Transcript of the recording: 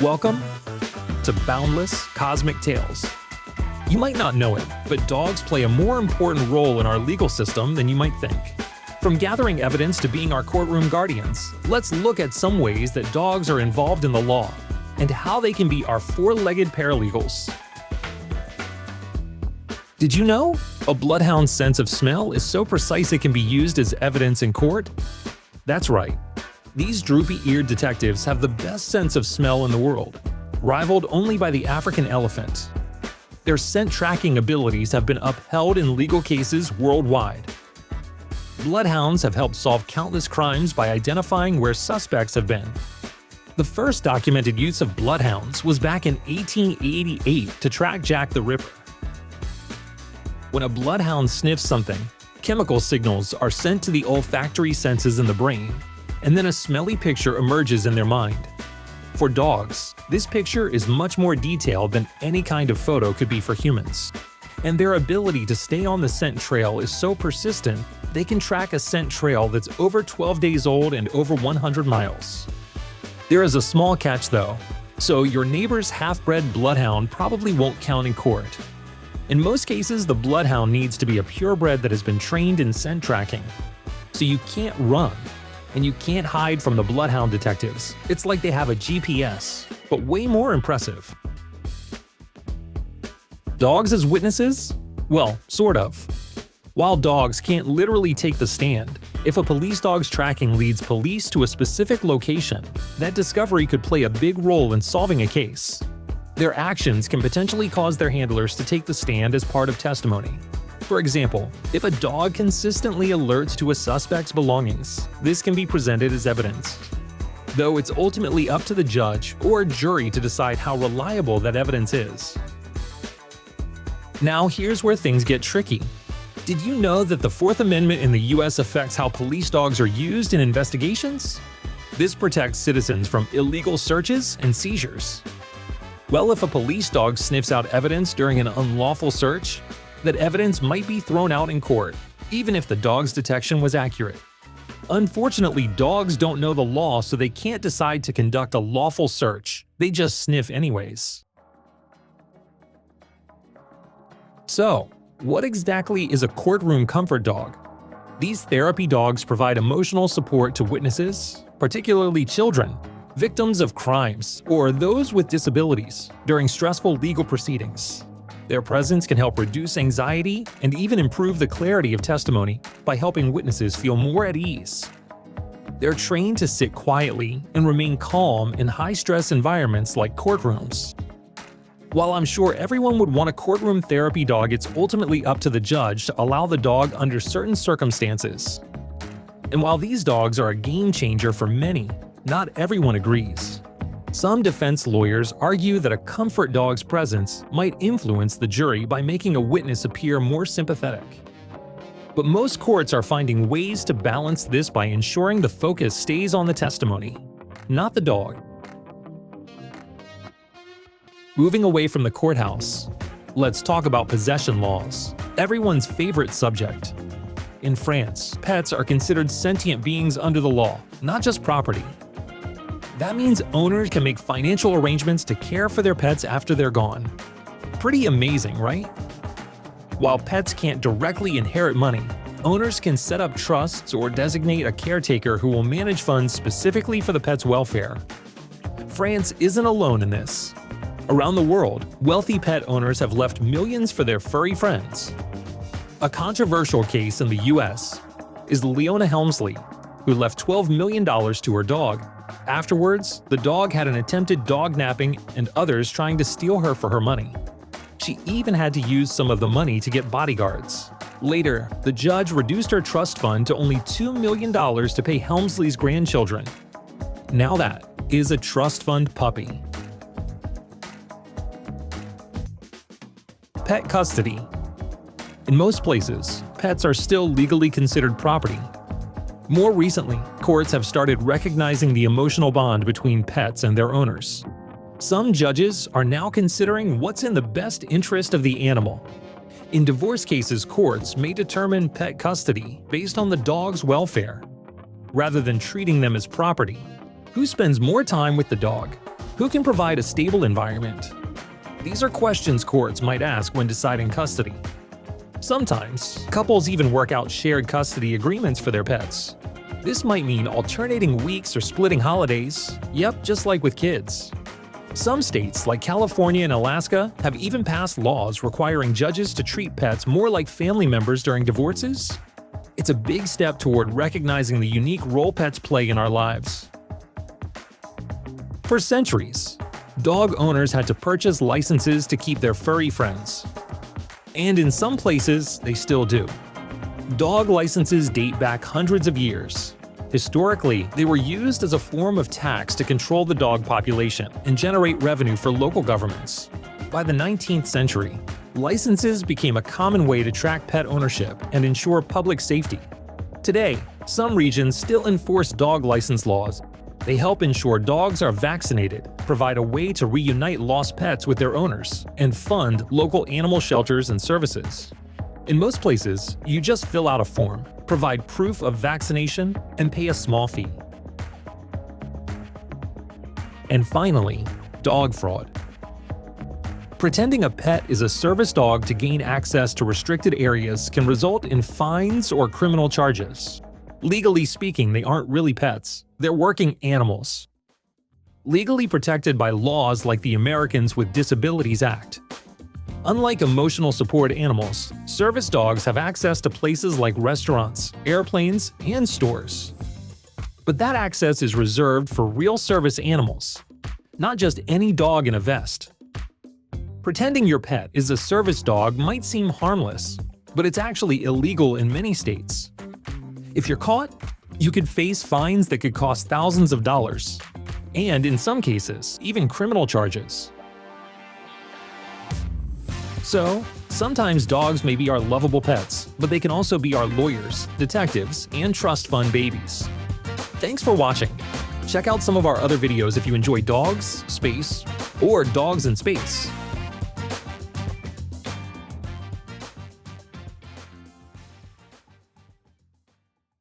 Welcome to Boundless Cosmic Tales. You might not know it, but dogs play a more important role in our legal system than you might think. From gathering evidence to being our courtroom guardians, let's look at some ways that dogs are involved in the law and how they can be our four-legged paralegals. Did you know? A bloodhound's sense of smell is so precise it can be used as evidence in court? That's right. These droopy-eared detectives have the best sense of smell in the world, rivaled only by the African elephant. Their scent tracking abilities have been upheld in legal cases worldwide. Bloodhounds have helped solve countless crimes by identifying where suspects have been. The first documented use of bloodhounds was back in 1888 to track Jack the Ripper. When a bloodhound sniffs something, chemical signals are sent to the olfactory senses in the brain, and then a smelly picture emerges in their mind. For dogs, this picture is much more detailed than any kind of photo could be for humans. And their ability to stay on the scent trail is so persistent, they can track a scent trail that's over 12 days old and over 100 miles. There is a small catch though, so your neighbor's half-bred bloodhound probably won't count in court. In most cases, the bloodhound needs to be a purebred that has been trained in scent tracking. So you can't run, and you can't hide from the bloodhound detectives. It's like they have a GPS, but way more impressive. Dogs as witnesses? Well, sort of. While dogs can't literally take the stand, if a police dog's tracking leads police to a specific location, that discovery could play a big role in solving a case. Their actions can potentially cause their handlers to take the stand as part of testimony. For example, if a dog consistently alerts to a suspect's belongings, this can be presented as evidence. Though it's ultimately up to the judge or jury to decide how reliable that evidence is. Now here's where things get tricky. Did you know that the Fourth Amendment in the US affects how police dogs are used in investigations? This protects citizens from illegal searches and seizures. Well, if a police dog sniffs out evidence during an unlawful search, that evidence might be thrown out in court, even if the dog's detection was accurate. Unfortunately, dogs don't know the law, so they can't decide to conduct a lawful search. They just sniff anyways. So, what exactly is a courtroom comfort dog? These therapy dogs provide emotional support to witnesses, particularly children, victims of crimes, or those with disabilities, during stressful legal proceedings. Their presence can help reduce anxiety and even improve the clarity of testimony by helping witnesses feel more at ease. They're trained to sit quietly and remain calm in high-stress environments like courtrooms. While I'm sure everyone would want a courtroom therapy dog, it's ultimately up to the judge to allow the dog under certain circumstances. And while these dogs are a game changer for many, not everyone agrees. Some defense lawyers argue that a comfort dog's presence might influence the jury by making a witness appear more sympathetic. But most courts are finding ways to balance this by ensuring the focus stays on the testimony, not the dog. Moving away from the courthouse, let's talk about possession laws, everyone's favorite subject. In France, pets are considered sentient beings under the law, not just property. That means owners can make financial arrangements to care for their pets after they're gone. Pretty amazing, right? While pets can't directly inherit money, owners can set up trusts or designate a caretaker who will manage funds specifically for the pet's welfare. France isn't alone in this. Around the world, wealthy pet owners have left millions for their furry friends. A controversial case in the US is Leona Helmsley, who left $12 million to her dog. Afterwards, the dog had an attempted dog napping and others trying to steal her for her money. She even had to use some of the money to get bodyguards. Later, the judge reduced her trust fund to only $2 million to pay Helmsley's grandchildren. Now that is a trust fund puppy. Pet custody. In most places, pets are still legally considered property. More recently, courts have started recognizing the emotional bond between pets and their owners. Some judges are now considering what's in the best interest of the animal. In divorce cases, courts may determine pet custody based on the dog's welfare, rather than treating them as property. Who spends more time with the dog? Who can provide a stable environment? These are questions courts might ask when deciding custody. Sometimes, couples even work out shared custody agreements for their pets. This might mean alternating weeks or splitting holidays, yep, just like with kids. Some states, like California and Alaska, have even passed laws requiring judges to treat pets more like family members during divorces. It's a big step toward recognizing the unique role pets play in our lives. For centuries, dog owners had to purchase licenses to keep their furry friends. And in some places, they still do. Dog licenses date back hundreds of years. Historically, they were used as a form of tax to control the dog population and generate revenue for local governments. By the 19th century, licenses became a common way to track pet ownership and ensure public safety. Today, some regions still enforce dog license laws. They help ensure dogs are vaccinated, provide a way to reunite lost pets with their owners, and fund local animal shelters and services. In most places, you just fill out a form, provide proof of vaccination, and pay a small fee. And finally, dog fraud. Pretending a pet is a service dog to gain access to restricted areas can result in fines or criminal charges. Legally speaking, they aren't really pets, they're working animals. Legally protected by laws like the Americans with Disabilities Act. Unlike emotional support animals, service dogs have access to places like restaurants, airplanes, and stores. But that access is reserved for real service animals, not just any dog in a vest. Pretending your pet is a service dog might seem harmless, but it's actually illegal in many states. If you're caught, you could face fines that could cost thousands of dollars, and in some cases, even criminal charges. So, sometimes dogs may be our lovable pets, but they can also be our lawyers, detectives, and trust fund babies. Thanks for watching. Check out some of our other videos if you enjoy dogs, space, or dogs in space.